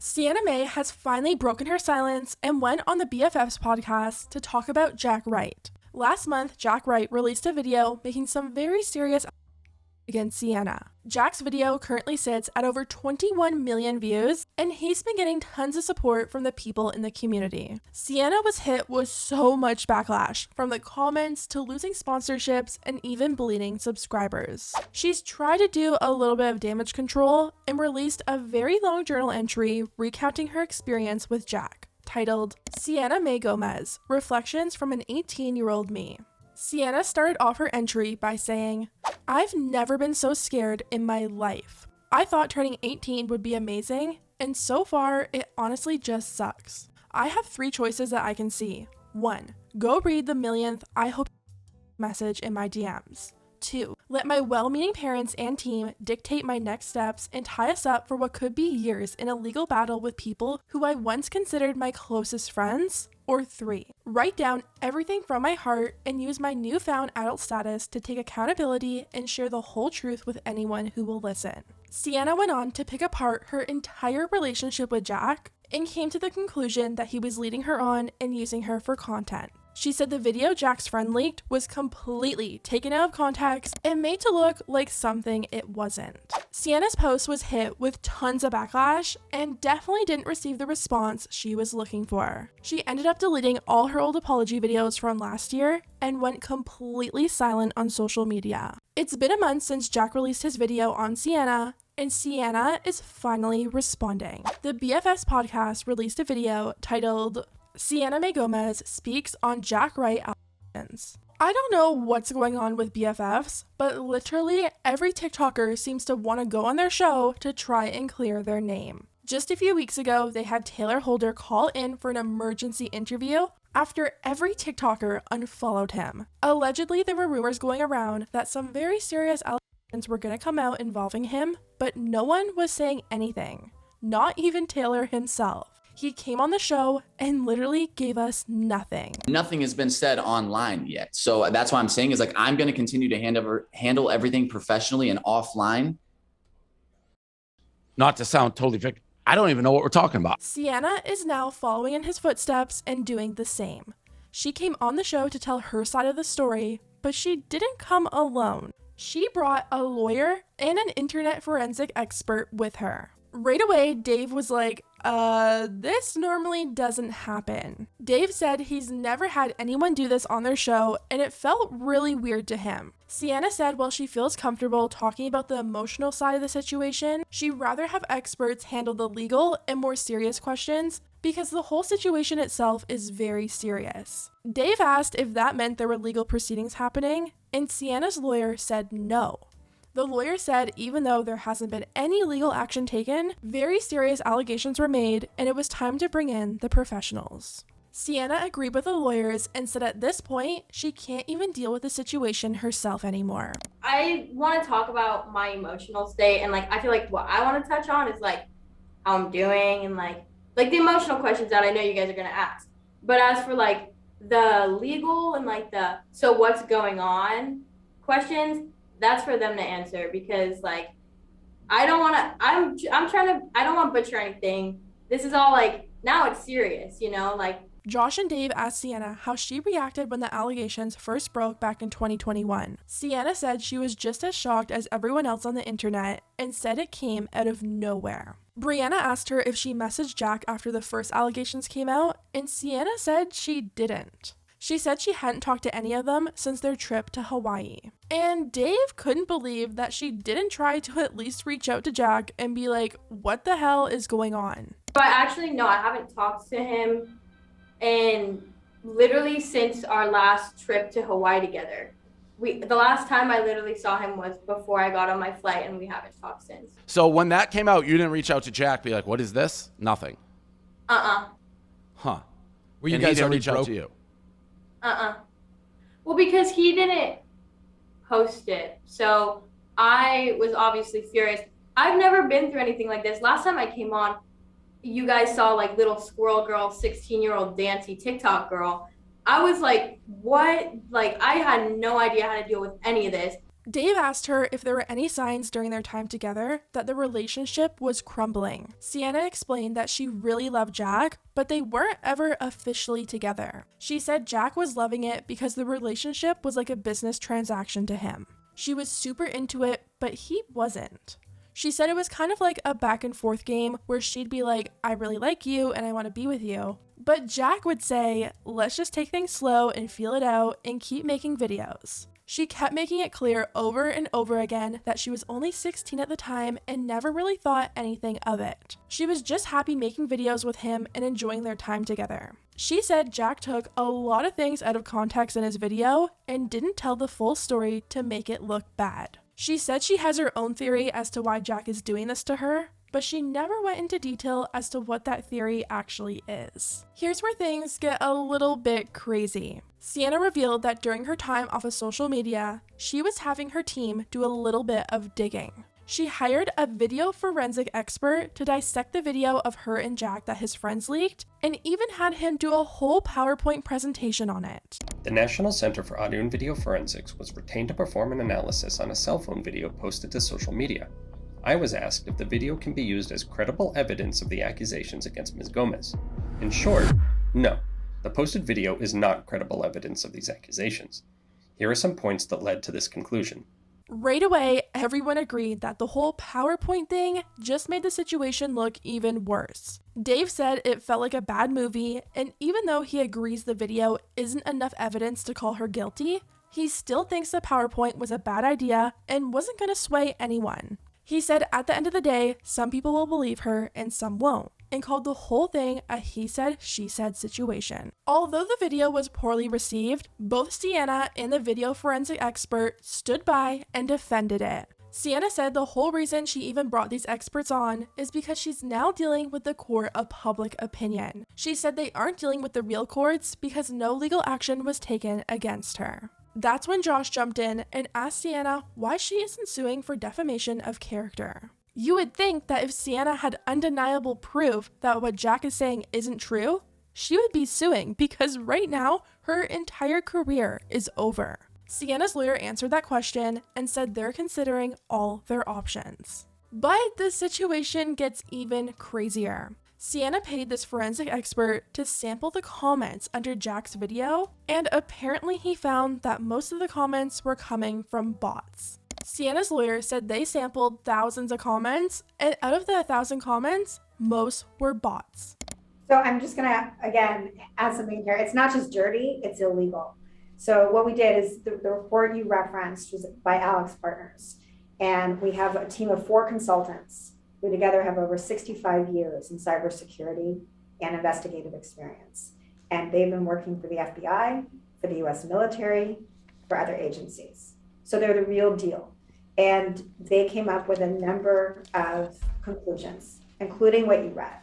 Sienna Mae has finally broken her silence and went on the BFFS podcast to talk about Jack Wright. Last month, Jack Wright released a video making some very serious against Sienna. Jack's video currently sits at over 21 million views, and he's been getting tons of support from the people in the community. Sienna was hit with so much backlash, from the comments to losing sponsorships and even bleeding subscribers. She's tried to do a little bit of damage control and released a very long journal entry recounting her experience with Jack, titled Sienna Mae Gomez, Reflections from an 18-year-old Me. Sienna started off her entry by saying, "I've never been so scared in my life. I thought turning 18 would be amazing, and so far, it honestly just sucks. I have 3 choices that I can see. 1. Go read the millionth I hope message in my DMs. 2. Let my well-meaning parents and team dictate my next steps and tie us up for what could be years in a legal battle with people who I once considered my closest friends. Or 3. Write down everything from my heart and use my newfound adult status to take accountability and share the whole truth with anyone who will listen." Sienna went on to pick apart her entire relationship with Jack and came to the conclusion that he was leading her on and using her for content. She said the video Jack's friend leaked was completely taken out of context and made to look like something it wasn't. Sienna's post was hit with tons of backlash and definitely didn't receive the response she was looking for. She ended up deleting all her old apology videos from last year and went completely silent on social media. It's been a month since Jack released his video on Sienna, and Sienna is finally responding. The BFFS podcast released a video titled Sienna Mae Gomez Speaks on Jack Wright Allegations. I don't know what's going on with BFFs, but literally every TikToker seems to want to go on their show to try and clear their name. Just a few weeks ago, they had Taylor Holder call in for an emergency interview after every TikToker unfollowed him. Allegedly, there were rumors going around that some very serious allegations were going to come out involving him, but no one was saying anything, not even Taylor himself. He came on the show and literally gave us nothing. Nothing has been said online yet. So that's why I'm saying is like, I'm going to continue to handle everything professionally and offline. Not to sound totally victim. I don't even know what we're talking about. Sienna is now following in his footsteps and doing the same. She came on the show to tell her side of the story, but she didn't come alone. She brought a lawyer and an internet forensic expert with her. Right away, Dave was like, this normally doesn't happen. Dave said he's never had anyone do this on their show, and it felt really weird to him. Sienna said while she feels comfortable talking about the emotional side of the situation, she'd rather have experts handle the legal and more serious questions because the whole situation itself is very serious. Dave asked if that meant there were legal proceedings happening, and Sienna's lawyer said no. The lawyer said even though there hasn't been any legal action taken, very serious allegations were made and it was time to bring in the professionals. Sienna agreed with the lawyers and said at this point, she can't even deal with the situation herself anymore. I want to talk about my emotional state, and I feel like what I want to touch on is how I'm doing and like the emotional questions that I know you guys are going to ask. But as for the legal and so what's going on questions, that's for them to answer, because I don't want to, I don't want to butcher anything. This is all now it's serious, Josh and Dave asked Sienna how she reacted when the allegations first broke back in 2021. Sienna said she was just as shocked as everyone else on the internet and said it came out of nowhere. Brianna asked her if she messaged Jack after the first allegations came out, and Sienna said she didn't. She said she hadn't talked to any of them since their trip to Hawaii. And Dave couldn't believe that she didn't try to at least reach out to Jack and be like, what the hell is going on? But actually, no, I haven't talked to him and literally since our last trip to Hawaii together. The last time I literally saw him was before I got on my flight, and we haven't talked since. So when that came out, you didn't reach out to Jack, be like, what is this? Nothing. Huh. Were you guys already reach out to you? Well, because he didn't post it, so I was obviously furious. I've never been through anything like this. Last time I came on, you guys saw little squirrel girl, 16-year-old dancey TikTok girl. I was like, what? I had no idea how to deal with any of this. Dave asked her if there were any signs during their time together that the relationship was crumbling. Sienna explained that she really loved Jack, but they weren't ever officially together. She said Jack was loving it because the relationship was like a business transaction to him. She was super into it, but he wasn't. She said it was kind of like a back and forth game where she'd be like, I really like you and I want to be with you. But Jack would say, let's just take things slow and feel it out and keep making videos. She kept making it clear over and over again that she was only 16 at the time and never really thought anything of it. She was just happy making videos with him and enjoying their time together. She said Jack took a lot of things out of context in his video and didn't tell the full story to make it look bad. She said she has her own theory as to why Jack is doing this to her, but she never went into detail as to what that theory actually is. Here's where things get a little bit crazy. Sienna revealed that during her time off of social media, she was having her team do a little bit of digging. She hired a video forensic expert to dissect the video of her and Jack that his friends leaked, and even had him do a whole PowerPoint presentation on it. The National Center for Audio and Video Forensics was retained to perform an analysis on a cell phone video posted to social media. I was asked if the video can be used as credible evidence of the accusations against Ms. Gomez. In short, no. The posted video is not credible evidence of these accusations. Here are some points that led to this conclusion. Right away, everyone agreed that the whole PowerPoint thing just made the situation look even worse. Dave said it felt like a bad movie, and even though he agrees the video isn't enough evidence to call her guilty, he still thinks the PowerPoint was a bad idea and wasn't going to sway anyone. He said at the end of the day, some people will believe her and some won't, and called the whole thing a he said, she said situation. Although the video was poorly received, both Sienna and the video forensic expert stood by and defended it. Sienna said the whole reason she even brought these experts on is because she's now dealing with the court of public opinion. She said they aren't dealing with the real courts because no legal action was taken against her. That's when Josh jumped in and asked Sienna why she isn't suing for defamation of character. You would think that if Sienna had undeniable proof that what Jack is saying isn't true, she would be suing because right now her entire career is over. Sienna's lawyer answered that question and said they're considering all their options. But the situation gets even crazier. Sienna paid this forensic expert to sample the comments under Jack's video, and apparently he found that most of the comments were coming from bots. Sienna's lawyer said they sampled thousands of comments, and out of the 1,000 comments, most were bots. So I'm just gonna, again, add something here. It's not just dirty, it's illegal. So what we did is the report you referenced was by Alex Partners, and we have a team of 4 consultants who together have over 65 years in cybersecurity and investigative experience. And they've been working for the FBI, for the US military, for other agencies. So they're the real deal. And they came up with a number of conclusions, including what you read,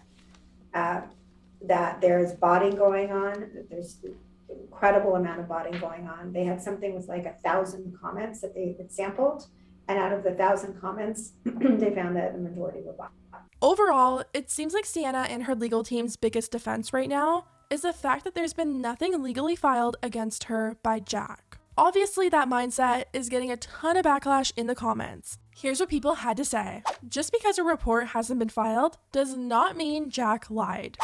that there's botting going on, that there's an incredible amount of botting going on. They had something with like 1,000 comments that they had sampled. And out of the 1,000 comments, they found that the majority were bots. Overall, it seems like Sienna and her legal team's biggest defense right now is the fact that there's been nothing legally filed against her by Jack. Obviously, that mindset is getting a ton of backlash in the comments. Here's what people had to say. Just because a report hasn't been filed does not mean Jack lied.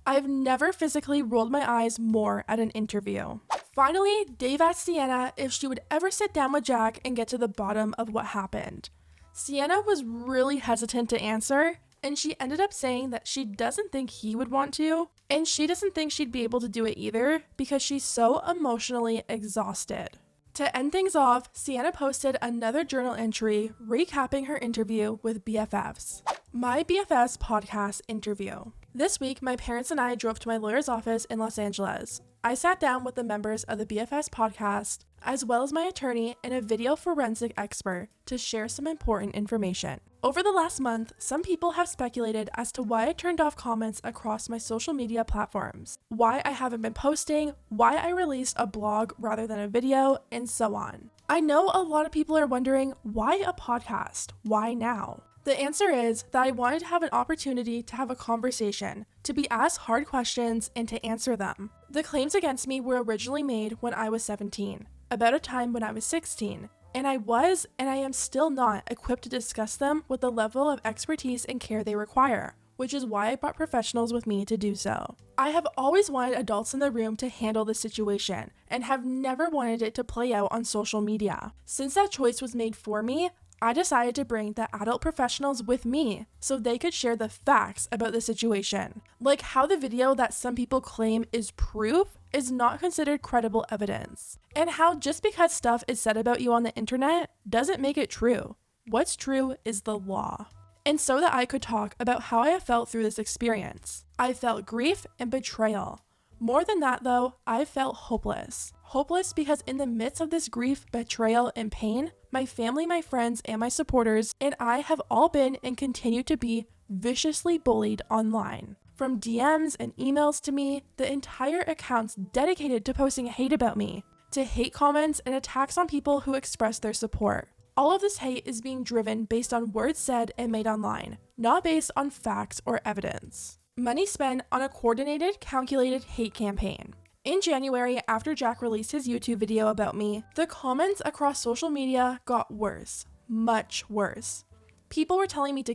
I've never physically rolled my eyes more at an interview. Finally, Dave asked Sienna if she would ever sit down with Jack and get to the bottom of what happened. Sienna was really hesitant to answer, and she ended up saying that she doesn't think he would want to, and she doesn't think she'd be able to do it either because she's so emotionally exhausted. To end things off, Sienna posted another journal entry recapping her interview with BFFs. My BFFs podcast interview. This week, my parents and I drove to my lawyer's office in Los Angeles. I sat down with the members of the BFFs podcast, as well as my attorney and a video forensic expert to share some important information. Over the last month, some people have speculated as to why I turned off comments across my social media platforms, why I haven't been posting, why I released a blog rather than a video, and so on. I know a lot of people are wondering, why a podcast? Why now? The answer is that I wanted to have an opportunity to have a conversation, to be asked hard questions and to answer them. The claims against me were originally made when I was 17, about a time when I was 16, and I was and I am still not equipped to discuss them with the level of expertise and care they require, which is why I brought professionals with me to do so. I have always wanted adults in the room to handle the situation and have never wanted it to play out on social media. Since that choice was made for me, I decided to bring the adult professionals with me so they could share the facts about the situation. Like how the video that some people claim is proof is not considered credible evidence. And how just because stuff is said about you on the internet doesn't make it true. What's true is the law. And so that I could talk about how I have felt through this experience. I felt grief and betrayal. More than that though, I felt hopeless. Hopeless because in the midst of this grief, betrayal, and pain, my family, my friends, and my supporters, and I have all been and continue to be viciously bullied online. From DMs and emails to me, the entire accounts dedicated to posting hate about me, to hate comments and attacks on people who express their support. All of this hate is being driven based on words said and made online, not based on facts or evidence. Money spent on a coordinated, calculated hate campaign. In January, after Jack released his YouTube video about me, the comments across social media got worse, much worse. People were telling me to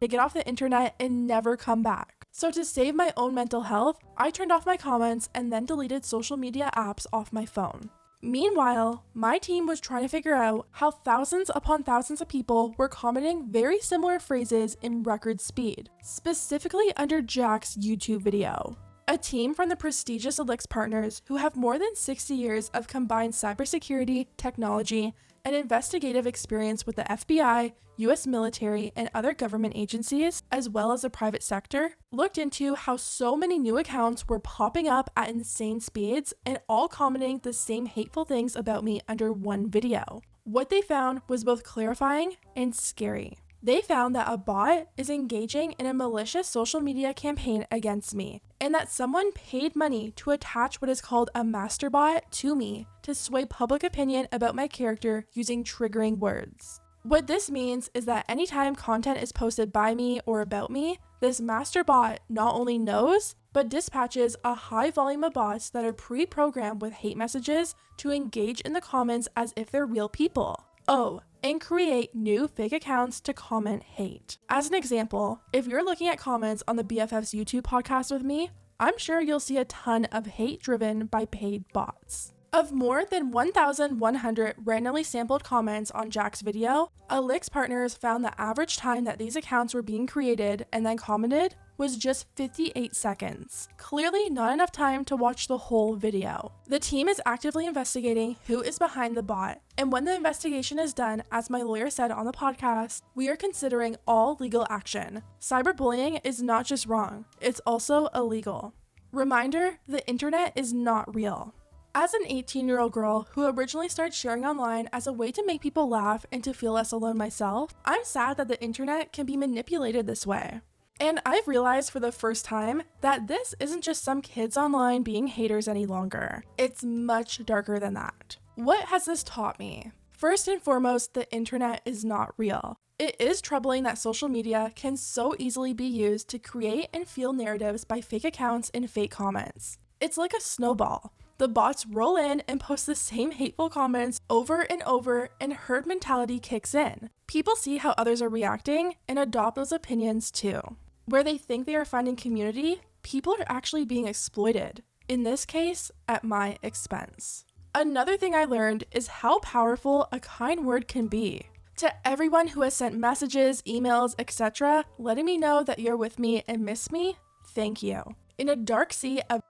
get off the internet and never come back. So to save my own mental health, I turned off my comments and then deleted social media apps off my phone. Meanwhile, my team was trying to figure out how thousands upon thousands of people were commenting very similar phrases in record speed, specifically under Jack's YouTube video. A team from the prestigious Elix partners who have more than 60 years of combined cybersecurity, technology, and investigative experience with the FBI, US military, and other government agencies, as well as the private sector, looked into how so many new accounts were popping up at insane speeds and all commenting the same hateful things about me under one video. What they found was both clarifying and scary. They found that a bot is engaging in a malicious social media campaign against me, and that someone paid money to attach what is called a master bot to me to sway public opinion about my character using triggering words. What this means is that anytime content is posted by me or about me, this master bot not only knows, but dispatches a high volume of bots that are pre-programmed with hate messages to engage in the comments as if they're real people. Oh, and create new fake accounts to comment hate. As an example, if you're looking at comments on the BFF's YouTube podcast with me, I'm sure you'll see a ton of hate driven by paid bots. Of more than 1,100 randomly sampled comments on Jack's video, Elix partners found the average time that these accounts were being created and then commented was just 58 seconds. Clearly not enough time to watch the whole video. The team is actively investigating who is behind the bot, and when the investigation is done, as my lawyer said on the podcast, we are considering all legal action. Cyberbullying is not just wrong, it's also illegal. Reminder, the internet is not real. As an 18-year-old girl who originally started sharing online as a way to make people laugh and to feel less alone myself, I'm sad that the internet can be manipulated this way. And I've realized for the first time that this isn't just some kids online being haters any longer. It's much darker than that. What has this taught me? First and foremost, the internet is not real. It is troubling that social media can so easily be used to create and fuel narratives by fake accounts and fake comments. It's like a snowball. The bots roll in and post the same hateful comments over and over, and herd mentality kicks in. People see how others are reacting and adopt those opinions too. Where they think they are finding community, people are actually being exploited. In this case, at my expense. Another thing I learned is how powerful a kind word can be. To everyone who has sent messages, emails, etc., letting me know that you're with me and miss me, thank you. In a dark sea of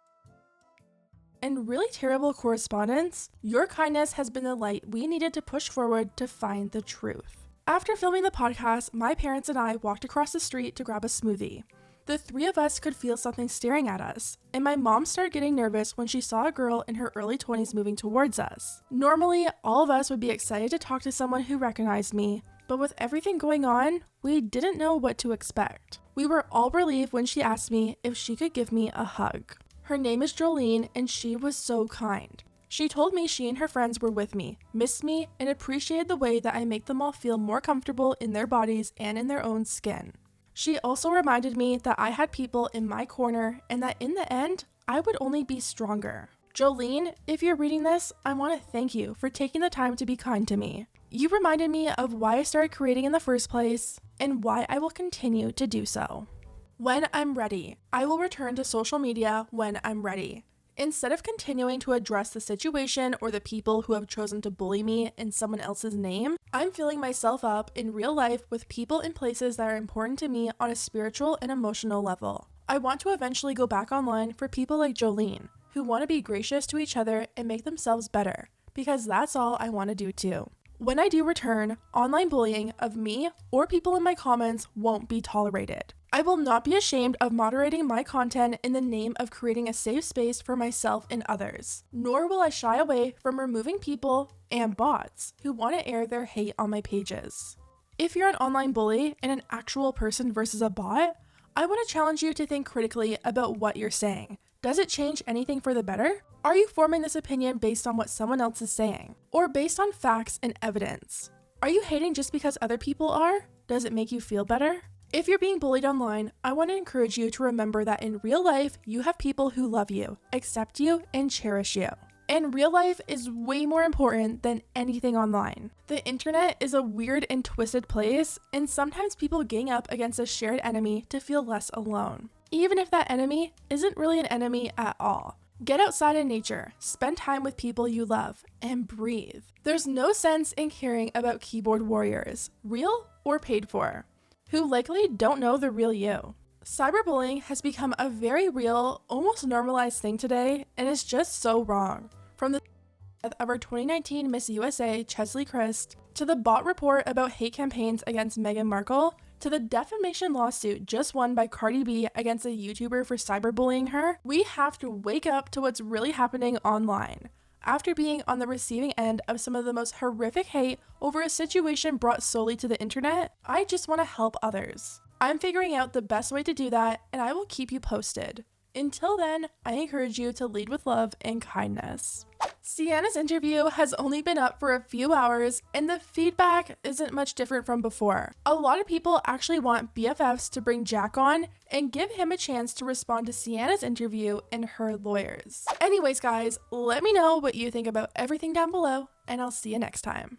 and really terrible correspondence, your kindness has been the light we needed to push forward to find the truth. After filming the podcast, my parents and I walked across the street to grab a smoothie. The three of us could feel something staring at us, and my mom started getting nervous when she saw a girl in her early 20s moving towards us. Normally, all of us would be excited to talk to someone who recognized me, but with everything going on, we didn't know what to expect. We were all relieved when she asked me if she could give me a hug. Her name is Jolene, and she was so kind. She told me she and her friends were with me, missed me, and appreciated the way that I make them all feel more comfortable in their bodies and in their own skin. She also reminded me that I had people in my corner and that in the end, I would only be stronger. Jolene, if you're reading this, I want to thank you for taking the time to be kind to me. You reminded me of why I started creating in the first place and why I will continue to do so. When I'm ready, I will return to social media when I'm ready. Instead of continuing to address the situation or the people who have chosen to bully me in someone else's name, I'm filling myself up in real life with people and places that are important to me on a spiritual and emotional level. I want to eventually go back online for people like Jolene, who want to be gracious to each other and make themselves better, because that's all I want to do too. When I do return, online bullying of me or people in my comments won't be tolerated. I will not be ashamed of moderating my content in the name of creating a safe space for myself and others, nor will I shy away from removing people and bots who want to air their hate on my pages. If you're an online bully and an actual person versus a bot, I want to challenge you to think critically about what you're saying. Does it change anything for the better? Are you forming this opinion based on what someone else is saying, or based on facts and evidence? Are you hating just because other people are? Does it make you feel better? If you're being bullied online, I want to encourage you to remember that in real life, you have people who love you, accept you, and cherish you. And real life is way more important than anything online. The internet is a weird and twisted place, and sometimes people gang up against a shared enemy to feel less alone, even if that enemy isn't really an enemy at all. Get outside in nature, spend time with people you love, and breathe. There's no sense in caring about keyboard warriors, real or paid for, who likely don't know the real you. Cyberbullying has become a very real, almost normalized thing today, and is just so wrong. From the death of our 2019 Miss USA, Chesley Christ, to the bot report about hate campaigns against Meghan Markle, to the defamation lawsuit just won by Cardi B against a YouTuber for cyberbullying her, we have to wake up to what's really happening online. After being on the receiving end of some of the most horrific hate over a situation brought solely to the internet, I just want to help others. I'm figuring out the best way to do that, and I will keep you posted. Until then, I encourage you to lead with love and kindness. Sienna's interview has only been up for a few hours, and the feedback isn't much different from before. A lot of people actually want BFFs to bring Jack on and give him a chance to respond to Sienna's interview and her lawyers. Anyways, guys, let me know what you think about everything down below, and I'll see you next time.